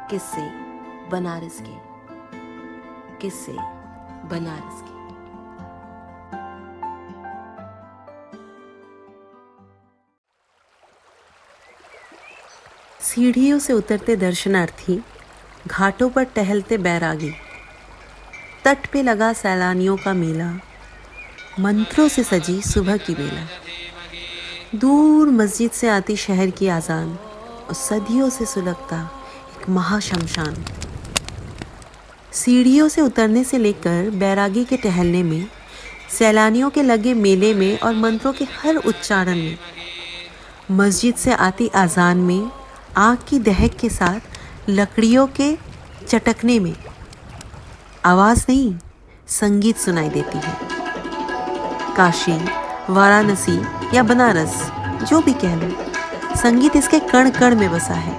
किस्से बनारस के, किस्से बनारस के। सीढ़ियों से उतरते दर्शनार्थी, घाटों पर टहलते बैरागी, तट पे लगा सैलानियों का मेला, मंत्रों से सजी सुबह की बेला। दूर मस्जिद से आती शहर की आजान और सदियों से सुलगता एक महाशमशान। सीढ़ियों से उतरने से लेकर बैरागी के टहलने में, सैलानियों के लगे मेले में और मंत्रों के हर उच्चारण में, मस्जिद से आती आजान में, आग की दहक के साथ लकड़ियों के चटकने में आवाज़ नहीं, संगीत सुनाई देती है। काशी, वाराणसी या बनारस, जो भी कह लो, संगीत इसके कण कण में बसा है।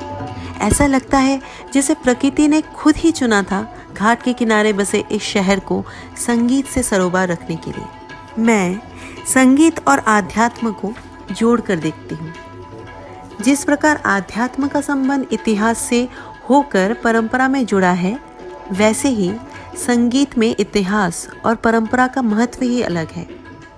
ऐसा लगता है जैसे प्रकृति ने खुद ही चुना था घाट के किनारे बसे इस शहर को संगीत से सरोबार रखने के लिए। मैं संगीत और आध्यात्म को जोड़ कर देखती हूँ। जिस प्रकार आध्यात्म का संबंध इतिहास से होकर परंपरा में जुड़ा है, वैसे ही संगीत में इतिहास और परंपरा का महत्व ही अलग है।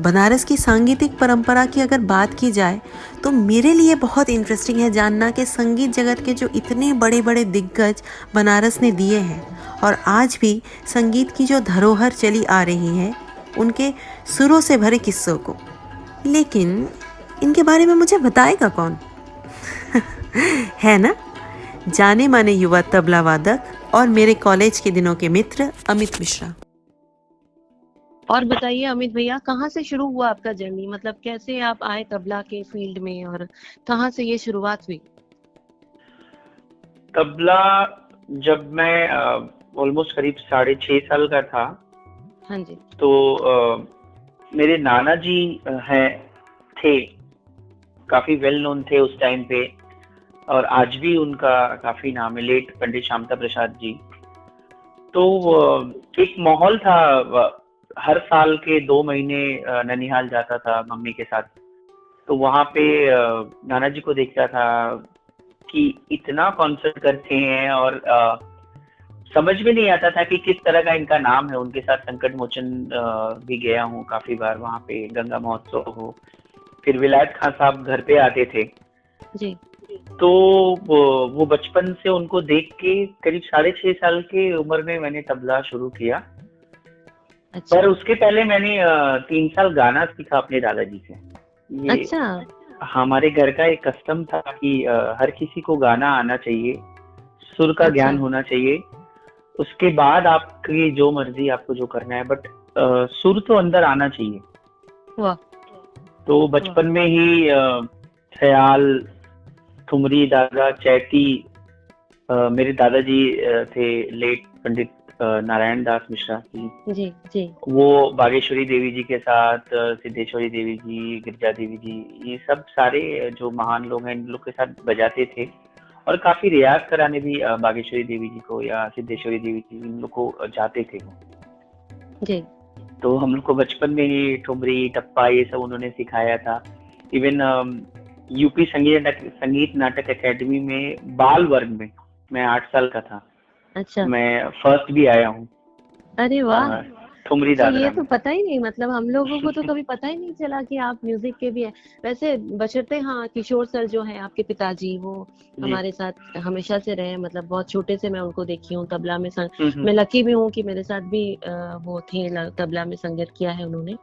बनारस की सांगीतिक परंपरा की अगर बात की जाए तो मेरे लिए बहुत इंटरेस्टिंग है जानना कि संगीत जगत के जो इतने बड़े बड़े दिग्गज बनारस ने दिए हैं और आज भी संगीत की जो धरोहर चली आ रही है, उनके सुरों से भरे किस्सों को। लेकिन इनके बारे में मुझे बताएगा कौन? है ना, जाने माने युवा तबला वादक और मेरे कॉलेज के दिनों के मित्र अमित मिश्रा। और बताइए अमित भैया, कहाँ से शुरू हुआ आपका जर्नी? मतलब कैसे आप आए तबला के फील्ड में और कहाँ से ये शुरुआत हुई? तबला जब मैं ऑलमोस्ट करीब 6.5 साल का था, हाँ जी। तो मेरे नाना जी थे, काफी वेल नोन थे उस टाइम पे, और आज भी उनका काफी नाम है, लेट पंडित श्यामता प्रसाद जी। तो एक माहौल था, हर साल के 2 महीने ननिहाल जाता था मम्मी के साथ। तो वहां पे नाना जी को देखता था कि इतना कॉन्सर्ट करते हैं, और समझ में नहीं आता था कि किस तरह का इनका नाम है। उनके साथ संकट मोचन भी गया हूँ काफी बार, वहां पे गंगा महोत्सव हो, फिर विलायत खान साहब घर पे आते थे जी। तो वो बचपन से उनको देख के करीब 6.5 साल की उम्र में मैंने तबला शुरू किया। अच्छा। पर उसके पहले मैंने 3 साल गाना सीखा अपने दादाजी से। ये अच्छा। हमारे घर का एक कस्टम था कि हर किसी को गाना आना चाहिए, सुर का ज्ञान अच्छा। होना चाहिए, उसके बाद आपकी जो मर्जी आपको जो करना है, बट सुर तो अंदर आना चाहिए। वाह। तो बचपन में ही ख्याल, ठुमरी, दादा, चैती, मेरे दादाजी थे लेट पंडित नारायण दास मिश्रा जी। जी जी। वो बागेश्वरी देवी जी के साथ, सिद्धेश्वरी देवी जी, गिरजा देवी जी, ये सब सारे जो महान लोग हैं, इन लोग के साथ बजाते थे। और काफी रियाज कराने भी बागेश्वरी देवी जी को या सिद्धेश्वरी देवी जी, इन लोग को जाते थे जी। तो हम लोग को बचपन में ही ठुमरी, टप्पा, ये सब उन्होंने सिखाया था। इवन यूपी संगीत नाटक एकेडमी में बाल वर्ग में मैं 8 साल का था। अच्छा। मैं फर्स्ट भी आया हूँ अरे वाह, ठुमरी तो ये दादरा तो में। पता ही नहीं, मतलब हम लोगों को तो कभी पता ही नहीं चला कि आप म्यूजिक के भी हैं। वैसे बशर्ते हाँ, किशोर सर जो हैं आपके पिताजी, वो जी। हमारे साथ हमेशा से रहे, मतलब बहुत छोटे से मैं उनको देखी हूँ तबला में हम्म। मैं लकी भी हूँ कि मेरे साथ भी वो थे, तबला में संगत किया है उन्होंने,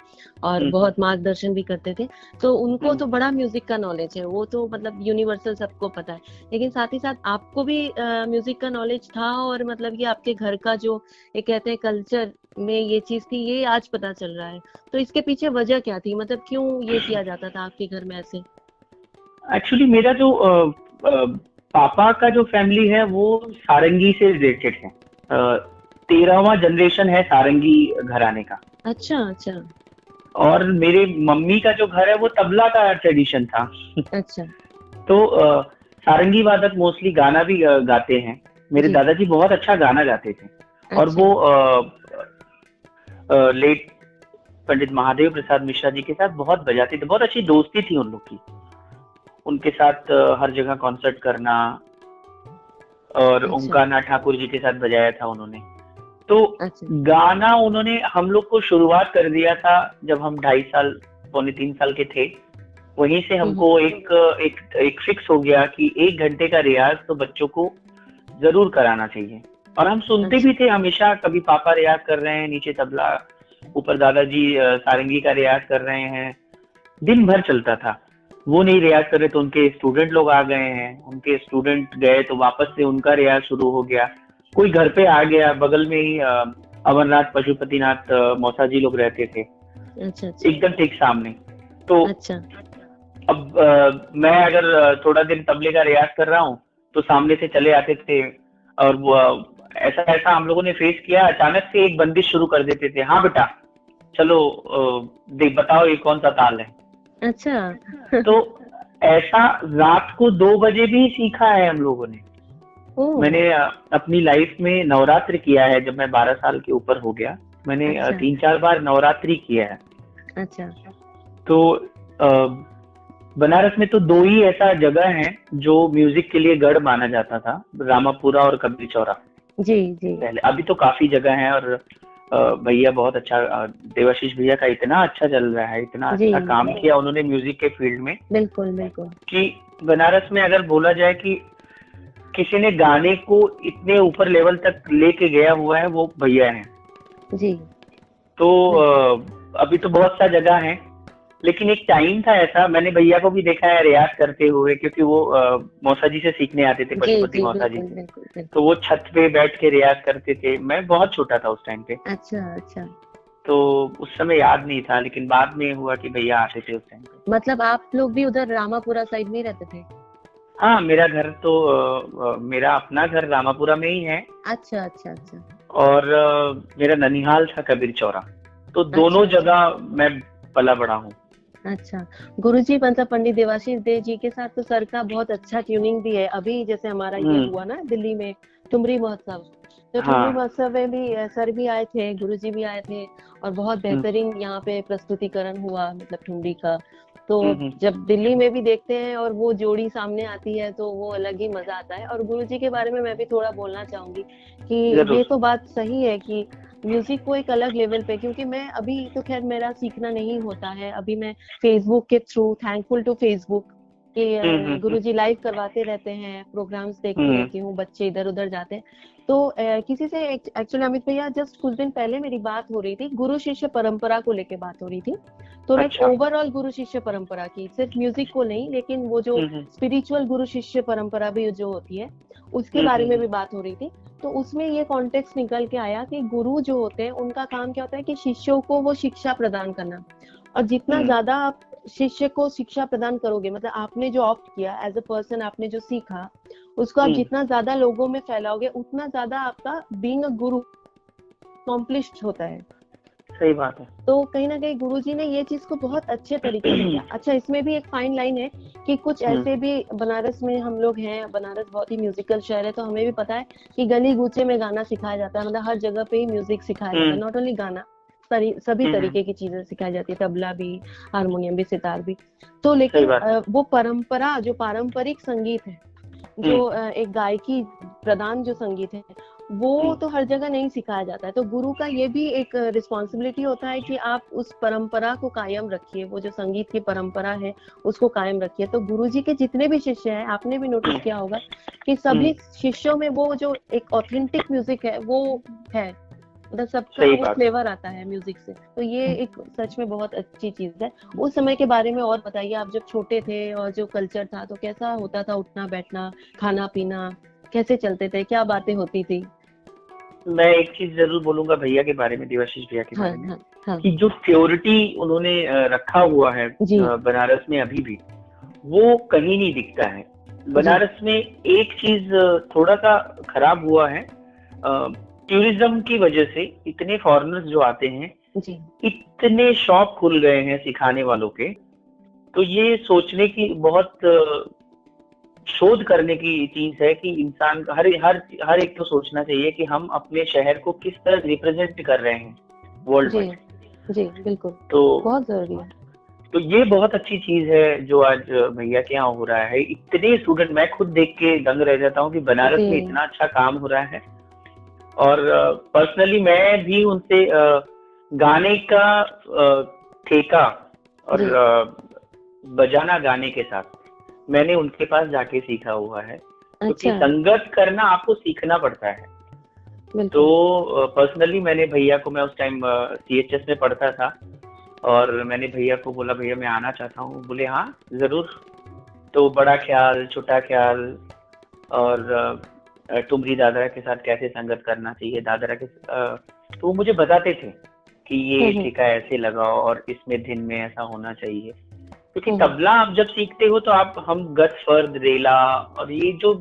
और बहुत मार्गदर्शन भी करते थे। तो उनको तो बड़ा म्यूजिक का नॉलेज है, वो तो मतलब यूनिवर्सल सबको पता है। लेकिन साथ ही साथ आपको भी म्यूजिक का नॉलेज था, और मतलब ये आपके घर का जो ये कहते हैं कल्चर में ये चीज थी, ये आज पता चल रहा है। तो इसके पीछे वजह क्या थी, मतलब क्यों ये किया जाता था आपके घर में ऐसे? एक्चुअली मेरा जो पापा का जो फैमिली है वो सारंगी से रिलेटेड है। 13वां जनरेशन है सारंगी घराने का। अच्छा अच्छा। और मेरे मम्मी का जो घर है वो तबला का ट्रेडिशन था। अच्छा। तो सारंगी वादक मोस्टली गाना भी गाते हैं। मेरे जी। दादाजी बहुत अच्छा गाना गाते थे। और अच्छा। वो लेट पंडित महादेव प्रसाद मिश्रा जी के साथ बहुत बजाते थे, बहुत अच्छी दोस्ती थी उन लोग की। उनके साथ हर जगह कॉन्सर्ट करना, और अच्छा ओंकारनाथ ठाकुर जी के साथ बजाया था उन्होंने। तो अच्छा। गाना उन्होंने हम लोग को शुरुआत कर दिया था जब हम 2.5 साल, पौने 3 साल के थे। वहीं से हमको एक एक एक फिक्स हो गया कि 1 घंटे का रियाज तो बच्चों को जरूर कराना चाहिए। और हम सुनते भी थे हमेशा, कभी पापा रियाज कर रहे हैं नीचे तबला, ऊपर दादाजी सारंगी का रियाज कर रहे हैं, दिन भर चलता था। वो नहीं रियाज कर रहे तो उनके स्टूडेंट लोग आ गए हैं, उनके स्टूडेंट गए तो वापस से उनका रियाज शुरू हो गया। कोई घर पे आ गया, बगल में ही अमरनाथ पशुपतिनाथ मौसा जी लोग रहते थे, अच्छा अच्छा एकदम ठीक सामने। तो अच्छा अब मैं अगर थोड़ा दिन तबले का रियाज कर रहा हूँ तो सामने से चले आते थे, और वो ऐसा ऐसा हम लोगों ने फेस किया, अचानक से एक बंदिश शुरू कर देते थे, हाँ बेटा चलो देख बताओ ये कौन सा ताल है। अच्छा। तो ऐसा रात को 2 बजे भी सीखा है हम लोगों ने। ओह मैंने अपनी लाइफ में नवरात्र किया है, जब मैं 12 साल के ऊपर हो गया मैंने अच्छा 3-4 बार नवरात्रि किया है। अच्छा तो बनारस में तो 2 ही ऐसा जगह है जो म्यूजिक के लिए गढ़ माना जाता था, रामापुरा और कबीर चौरा जी जी पहले। अभी तो काफी जगह है, और भैया बहुत अच्छा, देवाशीष भैया का इतना अच्छा चल रहा है, इतना जी अच्छा काम किया उन्होंने म्यूजिक के फील्ड में, बिल्कुल बिल्कुल। कि बनारस में अगर बोला जाए कि किसी ने गाने को इतने ऊपर लेवल तक लेके गया हुआ है, वो भैया है। जी तो अभी तो बहुत सा जगह है, लेकिन एक टाइम था ऐसा, मैंने भैया को भी देखा है रियाज करते हुए, क्योंकि वो मौसा जी से सीखने आते थे, जी पशुपति जी मौसा जी बिल्कुल से। बिल्कुल बिल्कुल। तो वो छत पे बैठ के रियाज करते थे, मैं बहुत छोटा था उस टाइम पे, अच्छा अच्छा। तो उस समय याद नहीं था, लेकिन बाद में हुआ कि भैया आते थे उस टाइम पे। मतलब आप लोग भी उधर रामापुरा साइड में ही रहते थे? हाँ, मेरा घर तो मेरा अपना घर रामापुरा में ही है, अच्छा अच्छा अच्छा और मेरा ननिहाल था कबीर चौरा। तो दोनों अच्छा जगह मैं पला बड़ा हूँ। अच्छा। गुरुजी मतलब पंडित देवाशीष देव जी के साथ तो सर का बहुत अच्छा ट्यूनिंग भी है। अभी जैसे हमारा ये हुआ ना दिल्ली में ठुमरी महोत्सव, तो ठुमरी हाँ। महोत्सव में भी सर भी आए थे, गुरुजी भी आए थे, और बहुत बेहतरीन यहाँ पे प्रस्तुतिकरण हुआ मतलब ठुमरी का। तो जब दिल्ली में भी देखते हैं और वो जोड़ी सामने आती है तो वो अलग ही मजा आता है। और गुरुजी के बारे में मैं भी थोड़ा बोलना चाहूंगी कि जरूर। ये तो बात सही है कि म्यूजिक को एक अलग लेवल पे, क्योंकि मैं अभी तो खैर मेरा सीखना नहीं होता है, अभी मैं फेसबुक के थ्रू, थैंकफुल टू फेसबुक कि गुरुजी लाइव करवाते रहते हैं, प्रोग्राम्स देखती रहती हूँ, बच्चे इधर उधर जाते हैं। तो किसी से एक्चुअली अमित भैया जस्ट कुछ दिन पहले मेरी बात हो रही थी, गुरु शिष्य परंपरा को लेके बात हो रही थी। तो लाइक अच्छा। ओवरऑल गुरु शिष्य परंपरा की, सिर्फ म्यूजिक को नहीं, लेकिन वो जो स्पिरिचुअल गुरु शिष्य परंपरा भी जो होती है उसके बारे में भी बात हो रही थी। तो उसमें ये कॉन्टेक्स्ट निकल के आया कि गुरु जो होते हैं उनका काम क्या होता है कि शिष्यों को वो शिक्षा प्रदान करना, और जितना ज्यादा आप शिष्य को शिक्षा प्रदान करोगे, मतलब आपने जो ऑप्ट किया एज अ पर्सन, आपने जो सीखा उसको आप जितना ज्यादा लोगों में फैलाओगे, उतना ज्यादा आपका बीइंग अ गुरु अकॉम्प्लिश्ड होता है। सही बात है। तो कहीं ना कहीं गुरुजी ने ये चीज को बहुत अच्छे तरीके से किया। अच्छा, इसमें भी एक फाइन लाइन है कि कुछ ऐसे भी बनारस में हम लोग हैं, बनारस बहुत ही म्यूजिकल शहर है, तो हमें भी पता है कि गली गूचे में गाना सिखाया जाता है, मतलब हर जगह पे ही म्यूजिक सिखाया जाता है, नॉट ओनली गाना, सभी तरीके की चीजें सिखाई जाती है, तबला भी, हारमोनियम भी, सितार भी। तो लेकिन वो परंपरा, जो पारंपरिक संगीत है, जो एक गायकी प्रदान जो संगीत है, वो तो हर जगह नहीं सिखाया जाता है। तो गुरु का ये भी एक रिस्पॉन्सिबिलिटी होता है कि आप उस परंपरा को कायम रखिए, वो जो संगीत की परंपरा है उसको कायम रखिए। तो गुरुजी के जितने भी शिष्य हैं, आपने भी नोटिस किया होगा कि सभी शिष्यों में वो जो एक ऑथेंटिक म्यूजिक है वो है, मतलब सबका वो फ्लेवर आता है म्यूजिक से। तो ये एक सच में बहुत अच्छी चीज है। उस समय के बारे में और बताइए, आप जब छोटे थे और जो कल्चर था तो कैसा होता था, उठना बैठना, खाना पीना कैसे चलते थे, क्या बातें होती थी? मैं एक चीज जरूर बोलूंगा भैया के बारे में, देवाशीष भैया के बारे में, हाँ। कि जो प्योरिटी उन्होंने रखा हुआ है बनारस में अभी भी, वो कहीं नहीं दिखता है। बनारस में एक चीज थोड़ा सा खराब हुआ है, टूरिज्म की वजह से इतने फॉरेनर्स जो आते हैं, इतने शॉप खुल गए हैं सिखाने वालों के। तो ये सोचने की, बहुत शोध करने की चीज है कि इंसान का हर एक को सोचना चाहिए कि हम अपने शहर को किस तरह रिप्रेजेंट कर रहे हैं वर्ल्ड में। जी बिल्कुल, तो बहुत जरूरी है। तो ये बहुत अच्छी चीज है जो आज भैया के यहाँ हो रहा है। इतने स्टूडेंट, मैं खुद देख के दंग रह जाता हूँ कि बनारस में जी। इतना अच्छा काम हो रहा है। और पर्सनली मैं भी उनसे गाने का ठेका और जी। बजाना गाने के साथ मैंने उनके पास जाके सीखा हुआ है, क्योंकि अच्छा। संगत करना आपको सीखना पड़ता है। तो बिल्कुल। पर्सनली मैंने भैया को, मैं उस टाइम CHS में पढ़ता था, और मैंने भैया को बोला भैया मैं आना चाहता हूँ। बोले हाँ जरूर। तो बड़ा ख्याल, छोटा ख्याल, और ठुमरी दादरा के साथ कैसे संगत करना चाहिए, दादरा के तो वो मुझे बताते थे कि ये हम्म। ठेका ऐसे लगाओ और इसमें धिन में ऐसा होना चाहिए। क्योंकि हम्म। तबला आप जब सीखते हो तो आप हम गत, फर्द, रेला और ये जो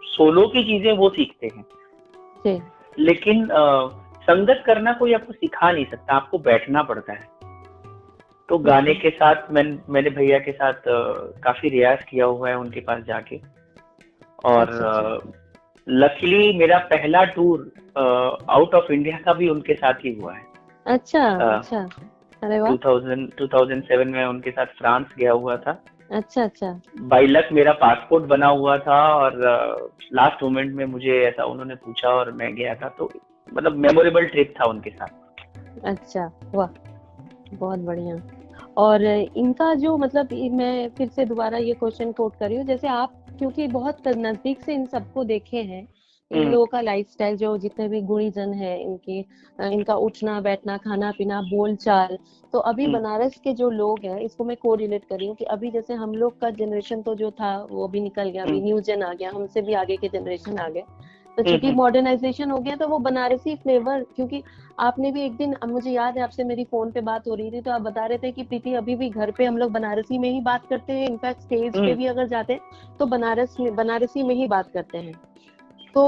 सोलो की चीजें वो सीखते हैं। जी। लेकिन संगत करना कोई आपको सिखा नहीं सकता, आपको बैठना पड़ता है। तो गाने के साथ मैंने भैया के साथ काफी रियाज किया हुआ है उनके पास जाके। और अच्छा। लकीली मेरा पहला टूर आउट ऑफ इंडिया का भी उनके साथ ही हुआ है। अच्छा। अच्छा। अरे वाह। 2007 में उनके साथ फ्रांस गया हुआ था। अच्छा। अच्छा। बाई लक मेरा पासपोर्ट बना हुआ था, और लास्ट मोमेंट में मुझे ऐसा उन्होंने पूछा और मैं गया था। तो मतलब मेमोरेबल ट्रिप था उनके साथ। अच्छा। वाह, बहुत बढ़िया। और इनका जो मतलब मैं फिर से दोबारा ये क्वेश्चन कोट कर रही हूँ, जैसे आप क्योंकि बहुत नजदीक से इन सबको देखे हैं, इन लोगों का लाइफस्टाइल, जो जितने भी गुणीजन हैं इनके, इनका उठना बैठना, खाना पीना, बोल चाल। तो अभी बनारस के जो लोग हैं, इसको मैं को रिलेट कर रही हूँ कि अभी जैसे हम लोग का जनरेशन तो जो था वो भी निकल गया, अभी न्यू जेन आ गया, हमसे भी आगे के जनरेशन आ गए। तो चूंकि मॉडर्नाइजेशन हो गया तो वो बनारसी फ्लेवर, क्योंकि आपने भी एक दिन, अब मुझे याद है आपसे मेरी फोन पे बात हो रही थी तो आप बता रहे थे कि प्रीति अभी भी घर पे हम लोग बनारसी में ही बात करते हैं, इनफैक्ट स्टेज पे भी अगर जाते हैं तो बनारसी में ही बात करते हैं। तो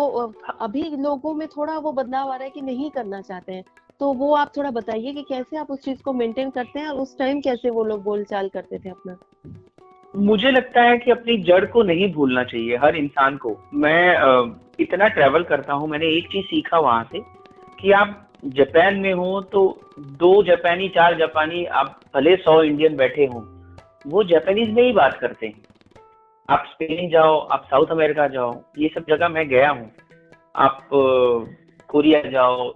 अभी लोगों में थोड़ा वो बदलाव आ रहा है कि नहीं करना चाहते हैं। तो वो आप थोड़ा बताइए कि कैसे आप उस चीज को मेंटेन करते हैं और उस टाइम कैसे वो लोग बोलचाल करते थे अपना। मुझे लगता है कि अपनी जड़ को नहीं भूलना चाहिए हर इंसान को। मैं इतना ट्रैवल करता हूँ, मैंने एक चीज सीखा वहां से कि आप जापान में हो तो 2 जापानी 4 जापानी, आप भले 100 इंडियन बैठे हो, वो जापानीज में ही बात करते हैं। आप स्पेन जाओ, आप साउथ अमेरिका जाओ, ये सब जगह मैं गया हूँ, आप कोरिया जाओ।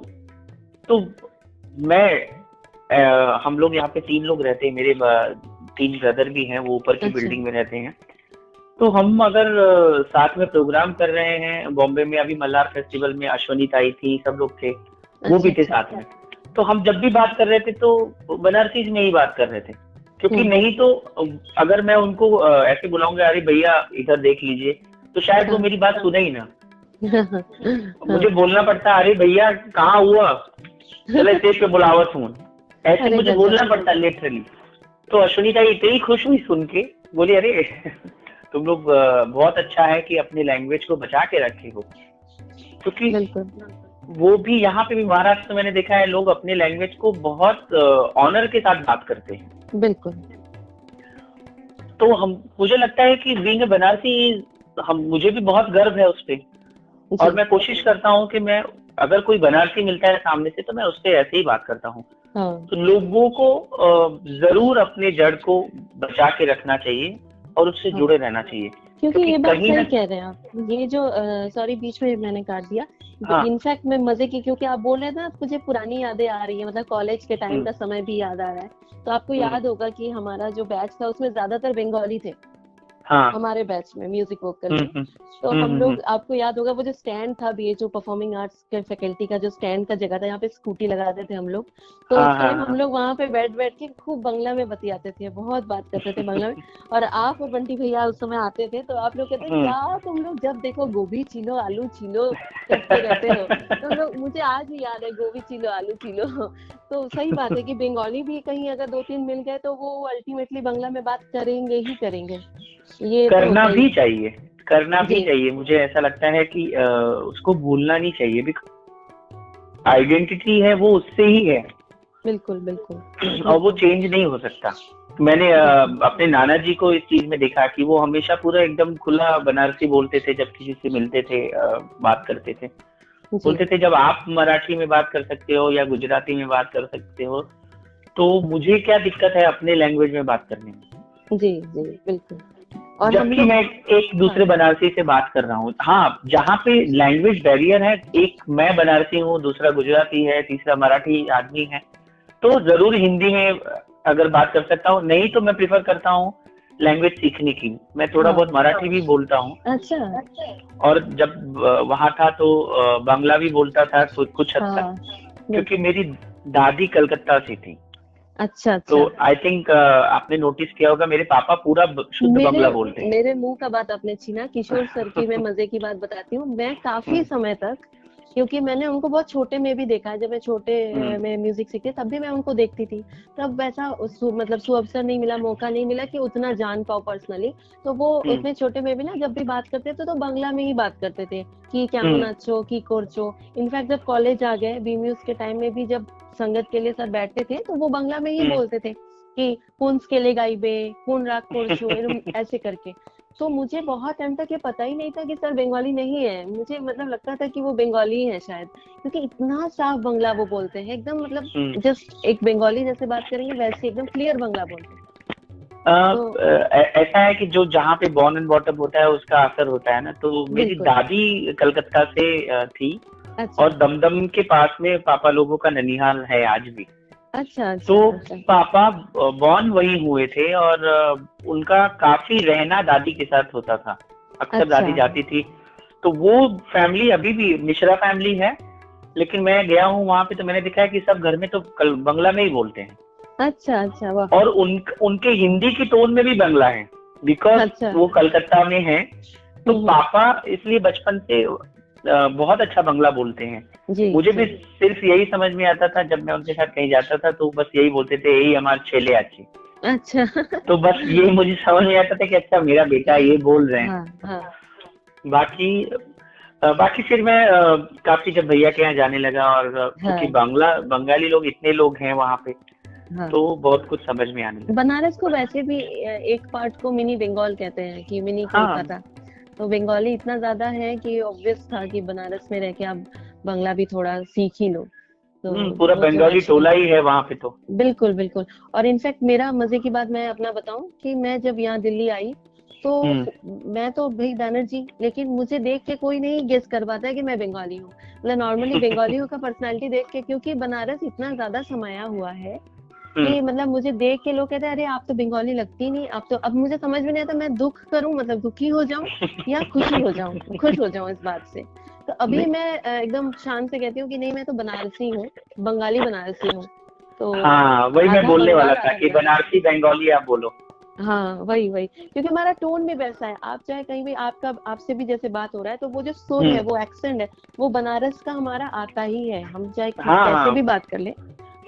तो हम लोग यहाँ पे 3 लोग रहते हैं, मेरे 3 ब्रदर भी हैं, वो ऊपर की अच्छा। बिल्डिंग में रहते हैं। तो हम अगर साथ में प्रोग्राम कर रहे हैं, बॉम्बे में अभी मल्हार फेस्टिवल में अश्वनीत आई थी, सब लोग थे, वो भी थे साथ में। तो हम जब भी बात कर रहे थे तो बनारसी में ही बात कर रहे थे, क्योंकि नहीं तो अगर मैं उनको ऐसे बुलाऊंगा अरे भैया इधर देख लीजिए, तो शायद वो मेरी बात सुने ही ना। मुझे बोलना पड़ता अरे भैया कहाँ हुआ, चले स्टेज पे बुलावत हूँ, ऐसे मुझे बोलना पड़ता लिटरली। तो अश्वनीता इतनी खुश हुई सुन के, बोली अरे तुम लोग बहुत अच्छा है कि अपनी लैंग्वेज को बचा के रखे हो। क्योंकि वो भी यहाँ पे भी महाराष्ट्र में मैंने देखा है लोग अपने लैंग्वेज को बहुत ऑनर के साथ बात करते हैं। बिल्कुल। तो मुझे लगता है कि बीइंग बनारसी, मुझे भी बहुत गर्व है उस पे। और मैं कोशिश करता हूँ कि मैं अगर कोई बनारसी मिलता है सामने से तो मैं उससे ऐसे ही बात करता हूँ। तो लोगों को जरूर अपने जड़ को बचा के रखना चाहिए और उससे जुड़े रहना चाहिए। क्योंकि ये बात सही कह रहे हैं आप, ये जो सॉरी बीच में मैंने काट दिया। इनफैक्ट मैं मजे की, क्योंकि आप बोल रहे थे ना मुझे पुरानी यादें आ रही है, मतलब कॉलेज के टाइम का समय भी याद आ रहा है। तो आपको याद होगा कि हमारा जो बैच था उसमें ज्यादातर बंगाली थे। हमारे बैच में म्यूजिक वोकल में। तो हम लोग, आपको याद होगा वो जो स्टैंड था BHU परफॉर्मिंग आर्ट्स के फैकल्टी का, जो स्टैंड का जगह था, यहाँ पे स्कूटी लगाते थे हम लोग। तो उस टाइम हम लोग वहाँ पे बैठ के खूब बंगला में बतियाते थे, बहुत बात करते थे बंगला में। और आप और बंटी भैया उस समय आते थे तो आप लोग कहते क्या तुम लोग जब देखो गोभी छीलो आलू छीलो करते रहते हो। तो लोग, मुझे आज भी याद है गोभी छीलो आलू छीलो। तो सही बात है कि बंगाली भी कहीं अगर 2-3 मिल गए तो वो अल्टीमेटली बंगला में बात करेंगे ही करेंगे। ये करना भी चाहिए। मुझे ऐसा लगता है कि उसको भूलना नहीं चाहिए। आइडेंटिटी है वो उससे ही है। बिल्कुल। और वो चेंज नहीं हो सकता। मैंने अपने नाना जी को इस चीज में देखा कि वो हमेशा पूरा एकदम खुला बनारसी बोलते थे, जब किसी से मिलते थे बात करते थे, बोलते थे जब आप मराठी में बात कर सकते हो या गुजराती में बात कर सकते हो तो मुझे क्या दिक्कत है अपने लैंग्वेज में बात करने में, जी जी बिल्कुल। और हम जबकि लोग, मैं एक दूसरे हाँ बनारसी से बात कर रहा हूँ। हाँ, जहाँ पे लैंग्वेज बैरियर है, एक मैं बनारसी हूँ, दूसरा गुजराती है, तीसरा मराठी आदमी है, तो जरूर हिंदी में अगर बात कर सकता हूँ, नहीं तो मैं प्रिफर करता हूँ लैंग्वेज सीखने की। मैं थोड़ा बहुत हाँ, मराठी भी बोलता हूँ, अच्छा, और जब वहाँ था तो बांग्ला भी बोलता था कुछ हद तक, हाँ क्योंकि बिल्कुल, मेरी दादी कलकत्ता से थी। अच्छा तो अच्छा। आई थिंक आपने नोटिस किया होगा, मेरे पापा पूरा शुद्ध मेरे बांग्ला बोलते हैं। मेरे मुंह का बात आपने छीना। किशोर सर की मैं मजे की बात बताती हूँ। मैं काफी हम्म, समय तक, क्योंकि मैंने उनको बहुत छोटे में भी देखा है, जब मैं छोटे हम्म, में म्यूजिक सीखी तब भी मैं उनको देखती थी। तब वैसा मतलब सुअवसर नहीं मिला, मौका नहीं मिला कि उतना जान पाओ पर्सनली। तो वो हम्म, उतने छोटे में भी ना, जब भी बात करते थे तो बांग्ला में ही बात करते थे कि हम्म, केमन अच्छो की कोरचो। इनफैक्ट जब कॉलेज आ गए, बी म्यूज के टाइम में भी जब संगत के लिए सर बैठते थे तो वो बांग्ला में ही हम्म, बोलते थे कि कौन स्केले गाइबे, कौन राग कोरचो, ऐसे करके। तो मुझे बहुत टाइम तक ये पता ही नहीं था कि सर बंगाली नहीं है। मुझे मतलब लगता था कि वो बंगाली है शायद, क्योंकि इतना साफ बंगला वो बोलते हैं एकदम, मतलब हम्म। जस्ट एक बंगाली जैसे बात करेंगे वैसे एकदम क्लियर बंगला बोलते हैं। तो ऐसा है कि जो जहाँ पे बॉर्न एंड बॉटम होता है उसका असर होता है ना। तो मेरी बिल्कुल, दादी कलकत्ता से थी, अच्छा और दमदम के पास में पापा लोगों का ननिहाल है आज भी। अच्छा तो अच्छा अच्छा पापा बॉर्न वही हुए थे, और उनका काफी रहना दादी के साथ होता था, अक्सर अच्छा दादी जाती थी। तो वो फैमिली अभी भी मिश्रा फैमिली है, लेकिन मैं गया हूँ वहां पे तो मैंने देखा है कि सब घर में तो बंगला में ही बोलते हैं, अच्छा अच्छा, वाह, और उनके हिंदी की टोन में भी बंगला है, बिकॉज अच्छा, वो कलकत्ता में है। तो हम्म, पापा इसलिए बचपन से बहुत अच्छा बंगला बोलते हैं। जी मुझे जी, भी सिर्फ यही समझ में आता था, जब मैं उनके साथ कहीं जाता था तो बस यही बोलते थे, यही हमारे छेले अच्छे। अच्छा तो बस ये मुझे समझ में आता था कि अच्छा मेरा बेटा ये बोल रहे हैं। हाँ हाँ बाकी बाकी फिर मैं काफी जब भैया के यहाँ जाने लगा, और क्योंकि हाँ बंगाली लोग इतने लोग हैं वहां पे, हाँ। तो बहुत कुछ समझ में आने लगा। बनारस को वैसे भी एक पार्ट को मिनी बंगाल कहते हैं, कि मिनी हाँ, कोलकाता। तो बंगाली इतना ज्यादा है कि ऑब्वियस था कि बनारस में रह के आप बांग्ला भी थोड़ा सीख ही लो। तो पूरा वो तो बंगाली एक्चुअली, टोला ही है वहां पे तो। बिल्कुल बिल्कुल। और इनफैक्ट मेरा मजे की बात मैं अपना बताऊं कि मैं जब यहाँ दिल्ली आई तो हम्म, मैं तो भाई बैनर्जी, लेकिन मुझे देख के कोई नहीं गेस कर पाता है कि मैं बंगाली हूँ। मतलब नॉर्मली बंगालियों का पर्सनालिटी देख के, क्योंकि बनारस इतना ज्यादा समाया हुआ है हम्म। कि मतलब मुझे देख के लोग कहते हैं अरे आप तो बंगाली लगती नहीं। आप तो, अब मुझे समझ में नहीं आता मैं दुख करूं, मतलब दुखी हो जाऊं या खुशी हो जाऊं, खुश हो जाऊं इस बात से। तो अभी नहीं, मैं एकदम शान से कहती हूँ कि नहीं मैं तो बनारसी हूँ, बंगाली बनारसी हूँ। तो हाँ वही मैं आधा बोलने वाला बंगाल था आधा कि बनारसी। बनारसी बंगाली आप बोलो। हाँ वही वही, क्योंकि हमारा टोन भी वैसा है। आप चाहे कहीं भी, आपका आपसे भी जैसे बात हो रहा है तो वो जो सुर है, हम्म, वो एक्सेंट है, वो बनारस का हमारा आता ही है। हम चाहे हाँ, कैसे भी हाँ, बात कर ले,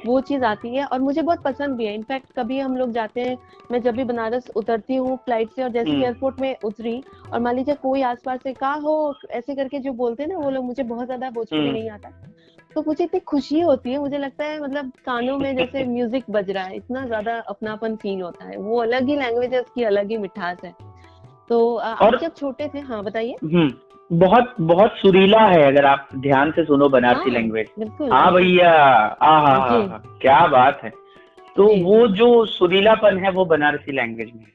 वो चीज आती है और मुझे बहुत पसंद भी है। इनफैक्ट कभी हम लोग जाते हैं, मैं जब भी बनारस उतरती हूँ फ्लाइट से, और जैसे ही हम्म, एयरपोर्ट में उतरी और मान लीजिए कोई आसपास से कहा हो ऐसे करके जो बोलते हैं ना वो लोग, मुझे बहुत ज्यादा भोजपुरी हम्म। नहीं आता, तो मुझे इतनी खुशी होती है। मुझे लगता है मतलब कानों में जैसे म्यूजिक बज रहा है, इतना ज्यादा अपनापन फील होता है। वो अलग ही लैंग्वेज है, उसकी अलग ही मिठास है। तो आप और जब छोटे थे, हाँ बताइए। बहुत बहुत सुरीला है, अगर आप ध्यान से सुनो बनारसी हाँ लैंग्वेज। बिल्कुल हाँ बिल्कुल, भैया, आ हा जी हा हा, क्या बात है। तो जी वो जी जो सुरीलापन है वो बनारसी लैंग्वेज में है।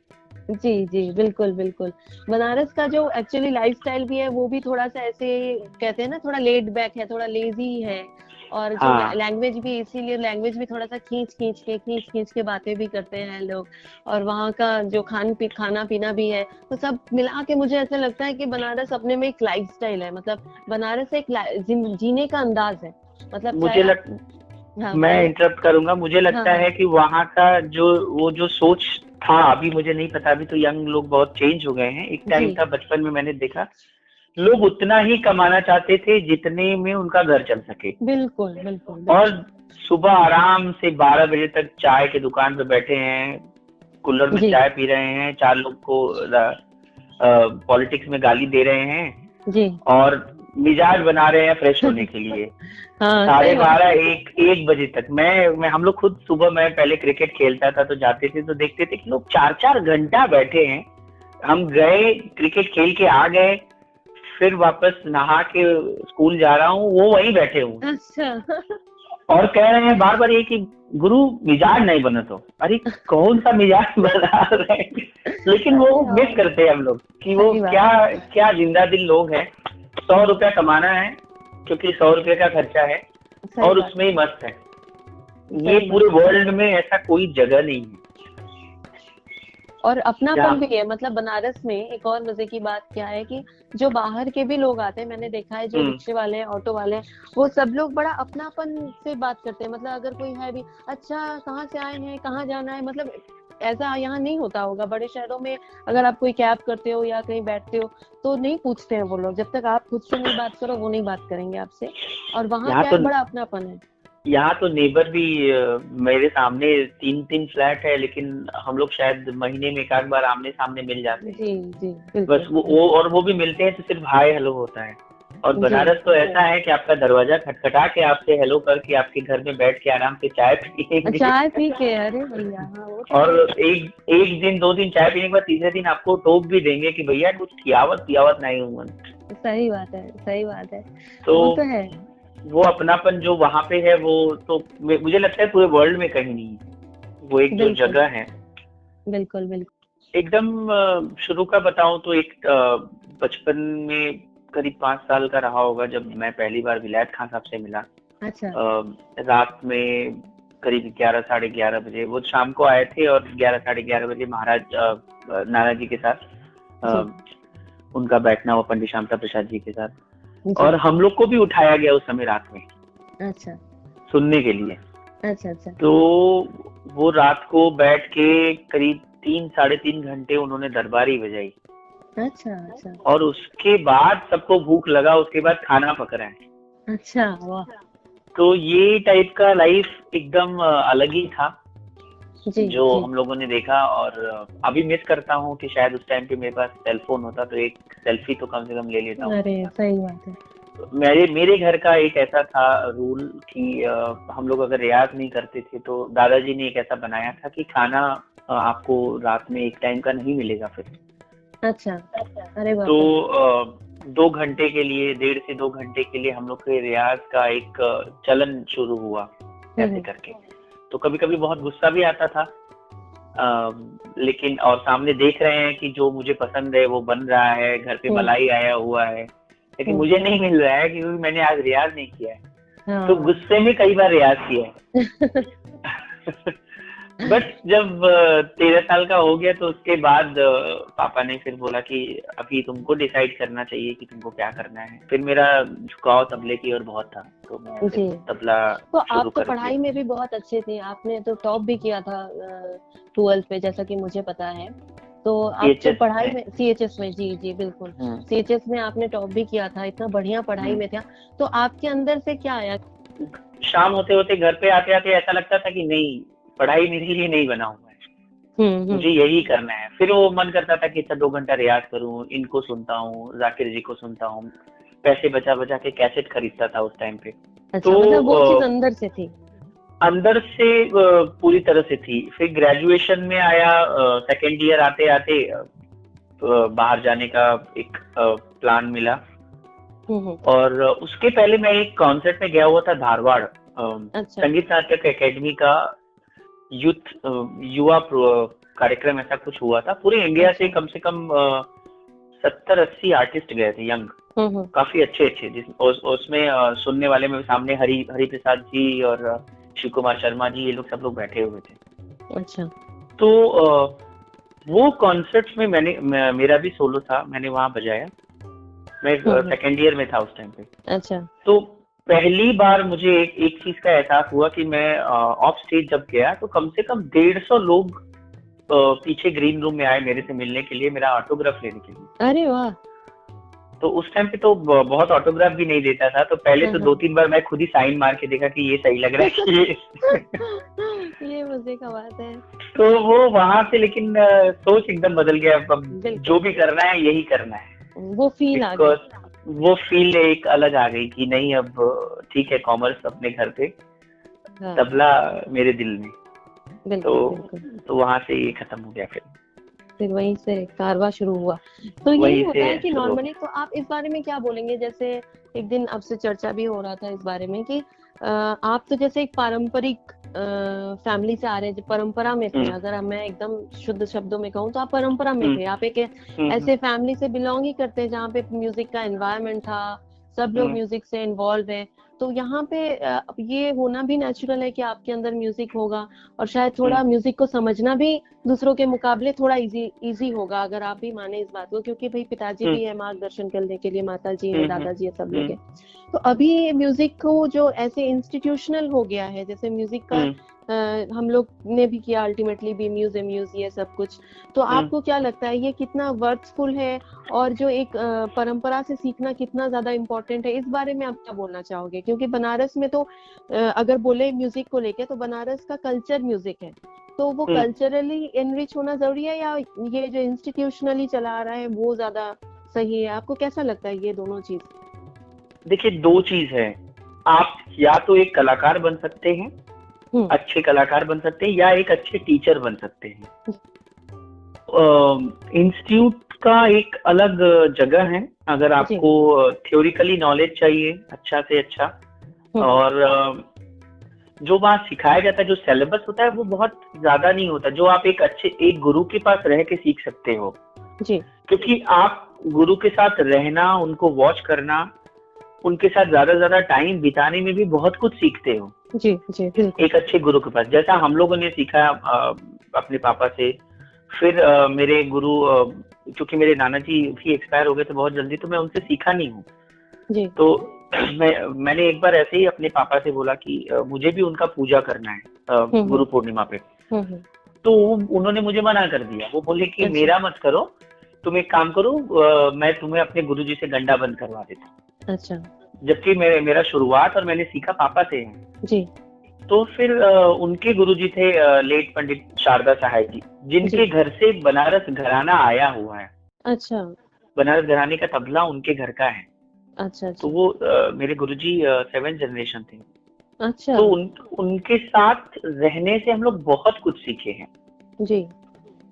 जी जी बिल्कुल बिल्कुल। बनारस का जो एक्चुअली लाइफस्टाइल भी है वो भी थोड़ा सा ऐसे कहते हैं ना, थोड़ा लेड बैक है, थोड़ा लेजी है। और जो हाँ, लैंग्वेज भी, इसीलिए लैंग्वेज भी थोड़ा सा खींच खींच के बातें भी करते हैं लोग। और वहाँ का जो खाना पीना भी है, तो सब मिला के मुझे ऐसा लगता है कि बनारस अपने में एक लाइफस्टाइल है। मतलब बनारस एक जीने का अंदाज है। मतलब चाहे मुझे आप, लग हाँ मैं बताइए। इंटरप्ट करूंगा, मुझे हाँ लगता हाँ है कि वहाँ का जो वो जो सोच था, अभी मुझे नहीं पता, अभी तो यंग लोग बहुत चेंज हो गए हैं। एक जी, टाइम था बचपन में मैंने देखा, लोग उतना ही कमाना चाहते थे जितने में उनका घर चल सके। बिल्कुल बिल्कुल और बिल्कुल, सुबह आराम से 12 बजे तक चाय के दुकान पे बैठे हैं, कुल्हड़ में जी चाय पी रहे हैं, चार लोग को पॉलिटिक्स में गाली दे रहे हैं, जी और मिजाज बना रहे हैं फ्रेश होने के लिए। हाँ साढ़े सही बात बारह है। एक बजे तक मैं हम लोग खुद सुबह, मैं पहले क्रिकेट खेलता था तो जाते थे तो देखते थे कि लोग 4 4 घंटा बैठे हैं। हम गए, क्रिकेट खेल के आ गए, फिर वापस नहा के स्कूल जा रहा हूँ, वो वहीं बैठे हूँ। अच्छा और कह रहे हैं बार बार ये कि गुरु मिजाज नहीं बना तो, अरे कौन सा मिजाज बना रहे हैं। लेकिन वो मिस करते हैं हम लोग कि वो सही बात क्या क्या जिंदा दिल लोग हैं। 100 रुपया कमाना है क्योंकि 100 रुपये का खर्चा है सही और बात उसमें ही मस्त है। सही ये बात। पूरे वर्ल्ड में ऐसा कोई जगह नहीं है। और अपनापन जहाँ भी है, मतलब बनारस में एक और मजे की बात क्या है कि जो बाहर के भी लोग आते हैं, मैंने देखा है जो हम्म, रिक्शे वाले हैं, ऑटो वाले हैं, वो सब लोग बड़ा अपनापन से बात करते हैं। मतलब अगर कोई है भी, अच्छा कहाँ से आए हैं, कहाँ जाना है, मतलब ऐसा यहाँ नहीं होता होगा बड़े शहरों में। अगर आप कोई कैब करते हो या कहीं बैठते हो तो नहीं पूछते हैं वो लोग, जब तक आप खुद से नहीं बात करो वो नहीं बात करेंगे आपसे। और वहाँ यहाँ क्या तो है, बड़ा अपनापन है। यहाँ तो नेबर भी मेरे सामने 3-3 फ्लैट है, लेकिन हम लोग शायद महीने में एक आध बार आमने सामने मिल जाते हैं। जी जी बस बिल्कुल और वो भी मिलते हैं तो सिर्फ हाय हेलो होता है। और जी। बनारस तो ऐसा है कि आपका दरवाजा खटखटा के आपसे हेलो करके आपके घर में बैठ के आराम से चाय पिएंगे। चाय पी के, अरे भैया हाँ वो तो और है। एक एक दिन 2 दिन चाय पीने के बाद तीसरे दिन आपको टोक भी देंगे कि भैया कुछ खियावत पियावत नहीं हूँ। सही बात है, सही बात है। तो वो तो है। वो अपनापन जो वहां पे है वो तो मुझे लगता है पूरे वर्ल्ड में कहीं नहीं है। वो एक जो बिल्कुल जगह है बिल्कुल बिल्कुल। एकदम शुरू का बताऊं तो एक बचपन में करीब 5 साल का रहा होगा जब मैं पहली बार विलायत खान साहब से मिला। अच्छा रात में करीब 11-11:30 बजे वो शाम को आए थे और 11-11:30 बजे महाराज नाना जी के साथ जी उनका बैठना हुआ पंडित श्यामता प्रसाद जी के साथ। जी। और हम लोग को भी उठाया गया उस समय रात में अच्छा सुनने के लिए। अच्छा अच्छा। तो वो रात को बैठ के करीब 3-3.5 घंटे उन्होंने दरबारी बजाई। अच्छा अच्छा और उसके बाद सबको भूख लगा, उसके बाद खाना पकड़ा है। अच्छा। वाह। तो ये टाइप का लाइफ एकदम अलग ही था जी जो जी। हम लोगों ने देखा। और अभी मिस करता हूँ कि शायद उस टाइम पे मेरे पास सेल फोन होता तो एक सेल्फी तो कम से कम ले लेता हूँ। अरे सही बात है। मेरे घर का एक ऐसा था रूल कि हम लोग अगर रियाज नहीं करते थे तो दादाजी ने एक ऐसा बनाया था कि खाना आपको रात में एक टाइम का नहीं मिलेगा फिर। अच्छा। अरे बाप तो रे। 2 घंटे के लिए 1.5 से 2 घंटे के लिए हम लोग के रियाज का एक चलन शुरू हुआ ऐसे करके। तो कभी कभी बहुत गुस्सा भी आता था, लेकिन और सामने देख रहे हैं कि जो मुझे पसंद है वो बन रहा है, घर पे मलाई आया हुआ है, लेकिन मुझे नहीं मिल रहा है क्योंकि मैंने आज रियाज नहीं किया है। हाँ। तो गुस्से में कई बार रियाज किया है। बट जब 13 साल का हो गया तो उसके बाद पापा ने फिर बोला कि अभी तुमको डिसाइड करना चाहिए कि तुमको क्या करना है। फिर मेरा झुकाव तबले की ओर बहुत था तो मैं जी। तबला तो शुरू आप तो कर दिया। पढ़ाई में भी बहुत अच्छे थे, आपने तो टॉप भी किया था 12th में, जैसा कि मुझे पता है। तो आप तो CHS पढ़ाई में। में, सीएचएस में, जी जी बिल्कुल, सीएचएस में आपने टॉप भी किया था, इतना बढ़िया पढ़ाई में था। तो आपके अंदर से क्या आया? शाम होते होते घर पे आते आते ऐसा लगता था कि नहीं, पढ़ाई मेरे लिए नहीं बना हुआ है, मुझे यही करना है। फिर वो मन करता था कि 2 घंटा रियाज करूं, इनको सुनता हूँ, जाकिर जी को सुनता हूँ, पैसे बचा बचा के कैसेट खरीदता था उस टाइम पे। अच्छा, तो मतलब वो चीज अंदर से थी। अंदर से पूरी तरह से थी। फिर ग्रेजुएशन में आया, सेकेंड ईयर आते आते बाहर जाने का एक प्लान मिला। और उसके पहले मैं एक कॉन्सर्ट में गया हुआ था धारवाड़, अच्छा। संगीत नाटक एकेडमी का यूथ युवा कार्यक्रम ऐसा कुछ हुआ था। पूरे इंडिया से कम 70-80 आर्टिस्ट गए थे, यंग, काफी अच्छे उसमें सुनने वाले में सामने हरि प्रसाद जी और शिव कुमार शर्मा जी, ये लोग सब लोग बैठे हुए थे। अच्छा। तो वो कॉन्सर्ट में मेरा भी सोलो था, मैंने वहां बजाया। मैं सेकेंड ईयर में था उस टाइम पे। अच्छा। तो पहली बार मुझे एक चीज का एहसास हुआ कि मैं ऑफ स्टेज जब गया तो कम से कम 150 लोग पीछे ग्रीन रूम में आए मेरे से मिलने के लिए, मेरा ऑटोग्राफ लेने के लिए। अरे वाह। तो उस टाइम पे तो बहुत ऑटोग्राफ भी नहीं देता था, तो पहले तो 2-3 बार मैं खुद ही साइन मार के देखा कि ये सही लग रहा है कि ये मजे का बात है। तो वो वहां से लेकिन सोच एकदम बदल गया। अब जो भी करना है यही करना है। वो फील आ गई, वो फील एक अलग आ गई कि नहीं, अब ठीक है, कॉमर्स अपने घर पे, तबला मेरे दिल में। तो वहां से ये खत्म हो गया फिर। फिर वहीं से कारवां शुरू हुआ। तो यही वहीं होता से है कि शुरू हो नॉर्मली, तो आप इस बारे में क्या बोलेंगे? जैसे एक दिन आपसे चर्चा भी हो रहा था इस बारे में कि आप तो जैसे एक पारंपरिक फैमिली से आ रहे हैं, जो परंपरा में थे, हम्म, अगर मैं एकदम शुद्ध शब्दों में कहूँ तो आप परंपरा में हम्म, थे, आप एक हम्म, ऐसे फैमिली से बिलोंग ही करते हैं जहाँ पे म्यूजिक का एनवायरनमेंट था, सब लोग हम्म, म्यूजिक से इन्वॉल्व है। तो यहाँ पे ये होना भी नेचुरल है कि आपके अंदर म्यूजिक होगा, और शायद थोड़ा हम्म, म्यूजिक को समझना भी दूसरों के मुकाबले थोड़ा इजी होगा, अगर आप भी माने इस बात को, क्योंकि भाई पिताजी हम्म, भी है मार्गदर्शन करने के लिए, माता जी है, हम्म, दादाजी है, सब लोग हम्म, है। तो अभी म्यूजिक को जो ऐसे इंस्टीट्यूशनल हो गया है, जैसे म्यूजिक का हम्म, हम लोग ने भी किया अल्टीमेटली भी, म्यूज ये सब कुछ, तो हम्म। आपको क्या लगता है ये कितना वर्थफुल है, और जो एक परंपरा से सीखना कितना ज्यादा इम्पोर्टेंट है, इस बारे में आप क्या बोलना चाहोगे? क्योंकि बनारस में तो अगर बोले म्यूजिक को लेके, तो बनारस का कल्चर म्यूजिक है, तो वो हम्म। कल्चरली एनरिच होना जरूरी है, या ये जो इंस्टीट्यूशनली चला आ रहा है वो ज्यादा सही है? आपको कैसा लगता है ये दोनों चीज? देखिए, दो चीज है। आप या तो एक कलाकार बन सकते हैं, हम्म। अच्छे कलाकार बन सकते हैं, या एक अच्छे टीचर बन सकते हैं। इंस्टीट्यूट का एक अलग जगह है। अगर जी। आपको थ्योरिकली नॉलेज चाहिए अच्छा से अच्छा, और जो वहाँ सिखाया जाता है, जो सिलेबस होता है, वो बहुत ज्यादा नहीं होता, जो आप एक गुरु के पास रह के सीख सकते हो। जी। क्योंकि आप गुरु के साथ रहना, उनको वॉच करना, उनके साथ ज्यादा टाइम बिताने में भी बहुत कुछ सीखते हो। जी। जी बिल्कुल। एक अच्छे गुरु के पास, जैसा हम लोगों ने सीखा अपने पापा से। फिर मेरे गुरु, क्योंकि मेरे नाना जी भी एक्सपायर हो गए थे बहुत जल्दी, तो मैं उनसे सीखा नहीं हूँ। जी। तो मैंने एक बार ऐसे ही अपने पापा से बोला कि मुझे भी उनका पूजा करना है गुरु पूर्णिमा पे। हम्म। तो उन्होंने मुझे मना कर दिया। वो बोले कि अच्छा। मेरा मत करो, तुम एक काम करो, मैं तुम्हें अपने गुरुजी से गंडा बंद करवा देता हूँ। अच्छा। जबकि मेरा शुरुआत और मैंने सीखा पापा से है। जी। तो फिर उनके गुरुजी थे लेट पंडित शारदा सहाय जी, जिनके जी। घर से बनारस घराना आया हुआ है। अच्छा। बनारस घराने का तबला उनके घर का है। अच्छा। तो अच्छा। वो मेरे गुरुजी 7th जनरेशन थे। अच्छा। तो उनके साथ रहने से हम लोग बहुत कुछ सीखे हैं। जी।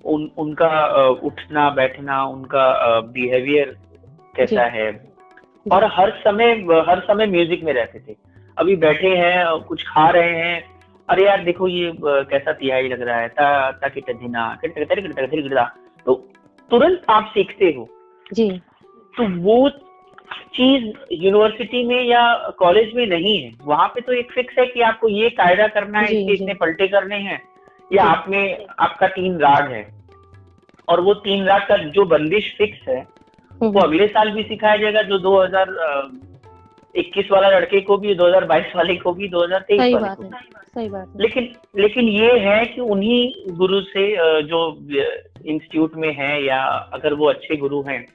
उनका उठना बैठना, उनका बिहेवियर जी। कैसा है, जी। और हर समय म्यूजिक में रहते थे। अभी बैठे हैं, कुछ खा रहे हैं, अरे यार देखो ये कैसा तिहाई लग रहा है, ता ता की टधिना तो तुरंत आप सीखते हो। जी। तो वो चीज यूनिवर्सिटी में या कॉलेज में नहीं है। वहां पे तो एक फिक्स है कि आपको ये कायदा करना है, जी। इसके जी। इतने पलटे करने हैं, या जी। आप में आपका 3 राग है, और वो 3 राग का जो बंदिश फिक्स है, वो अगले साल भी सिखाया जाएगा। जो 2021 वाला लड़के को भी, 2022 वाले को भी, 2023 सही वाले बात को है। भी। सही बात है। लेकिन ये है कि उन्हीं गुरु से जो इंस्टीट्यूट में है, या अगर वो अच्छे गुरु हैं,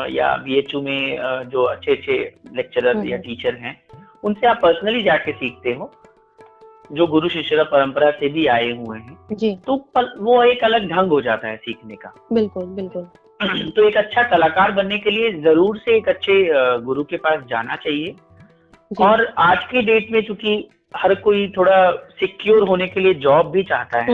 या बीएचयू में जो अच्छे अच्छे लेक्चरर या टीचर हैं, उनसे आप पर्सनली जाके सीखते हो, जो गुरु शिष्य परंपरा से भी आए हुए हैं। जी। तो वो एक अलग ढंग हो जाता है सीखने का। बिल्कुल बिल्कुल। तो एक अच्छा कलाकार बनने के लिए जरूर से एक अच्छे गुरु के पास जाना चाहिए। जी। और आज के डेट में चूंकि हर कोई थोड़ा सिक्योर होने के लिए जॉब भी चाहता है,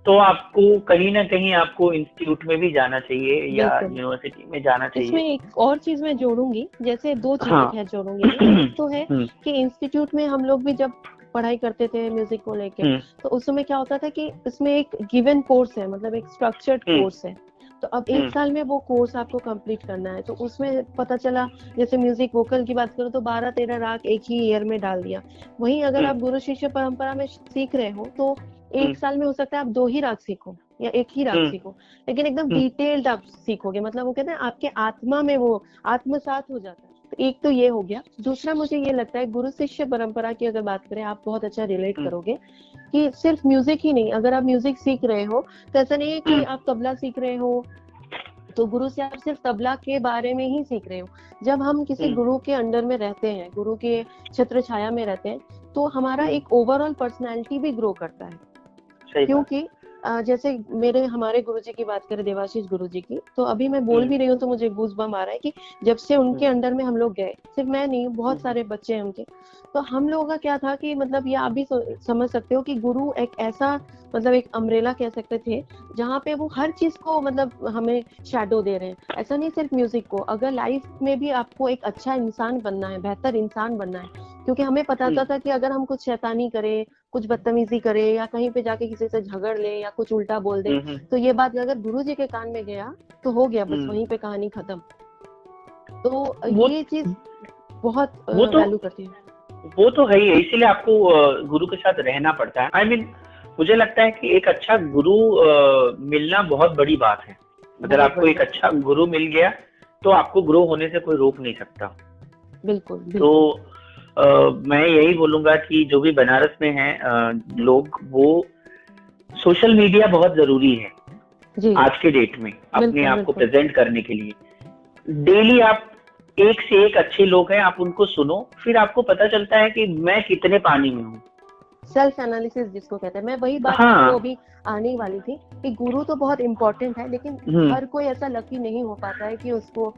तो आपको कहीं ना कहीं आपको इंस्टीट्यूट में भी जाना चाहिए, या बिल्कुल। यूनिवर्सिटी में जाना इसमें चाहिए। एक और चीज मैं जोड़ूंगी, जैसे दो चीजें हाँ। खैर जोड़ूंगी मैं। एक तो है हम्म, कि इंस्टीट्यूट में हम लोग भी जब पढ़ाई करते थे म्यूजिक को लेके, हम्म, तो उस समय क्या होता था कि इसमें एक गिवन कोर्स है, मतलब एक स्ट्रक्चर्ड हम्म, कोर्स है। तो अब एक साल में वो कोर्स आपको कंप्लीट करना है। तो उसमें पता चला, जैसे म्यूजिक वोकल की बात करो तो 12-13 राग एक ही ईयर में डाल दिया। वहीं अगर आप गुरु शिष्य परंपरा में सीख रहे हो तो एक साल में हो सकता है आप 2 ही राग सीखो या एक ही राग सीखो, लेकिन एकदम डिटेल्ड आप सीखोगे, मतलब वो कहते हैं आपके आत्मा में वो आत्मसात हो जाता है। तो एक तो ये हो गया। दूसरा, मुझे ये लगता है गुरु शिष्य परंपरा की अगर बात करें, आप बहुत अच्छा रिलेट करोगे कि सिर्फ म्यूजिक ही नहीं, अगर आप म्यूजिक सीख रहे हो तो ऐसा नहीं है कि आप तबला सीख रहे हो तो गुरु से आप सिर्फ तबला के बारे में ही सीख रहे हो। जब हम किसी गुरु के अंडर में रहते हैं, गुरु के छत्र छाया में रहते हैं, तो हमारा एक ओवरऑल पर्सनैलिटी भी ग्रो करता है। क्योंकि जैसे हमारे गुरुजी की बात करें, देवाशीष गुरुजी की, तो अभी मैं बोल भी रही हूँ तो मुझे गूज़बम्प आ रहा है कि जब से उनके अंडर में हम लोग गए, सिर्फ मैं नहीं, बहुत सारे बच्चे हैं उनके, तो हम लोगों का क्या था कि मतलब ये आप भी समझ सकते हो कि गुरु एक ऐसा मतलब एक अम्ब्रेला कह सकते थे, जहाँ पे वो हर चीज को मतलब हमें शैडो दे रहे हैं। ऐसा नहीं सिर्फ म्यूजिक को, अगर लाइफ में भी आपको एक अच्छा इंसान बनना है, बेहतर इंसान बनना है, क्योंकि हमें पता था कि अगर हम कुछ शैतानी करें, कुछ बदतमीजी करे, या कहीं पे जाके किसी से झगड़ ले, या कुछ उल्टा बोल दे, तो ये बात अगर गुरु जी के कान में गया तो हो गया, बस वहीं पे कहानी खत्म। तो ये चीज बहुत वैल्यू करती है। वो तो है ही, इसीलिए आपको गुरु के साथ रहना पड़ता है। आई मीन मुझे लगता है कि एक अच्छा गुरु मिलना बहुत बड़ी बात है। अगर आपको एक अच्छा गुरु मिल गया तो आपको ग्रो होने से कोई रोक नहीं सकता। बिल्कुल। तो मैं यही बोलूंगा कि जो भी बनारस में हैं लोग, वो सोशल मीडिया बहुत जरूरी है जी। आज के डेट में अपने आप को प्रेजेंट करने के लिए। डेली आप एक से एक अच्छे लोग हैं, आप उनको सुनो, फिर आपको पता चलता है कि मैं कितने पानी में हूँ। सेल्फ एनालिसिस जिसको कहते हैं, मैं वही बात तो अभी आने वाली थी कि गुरु तो बहुत इम्पोर्टेंट है, लेकिन हर कोई ऐसा लकी नहीं हो पाता है कि उसको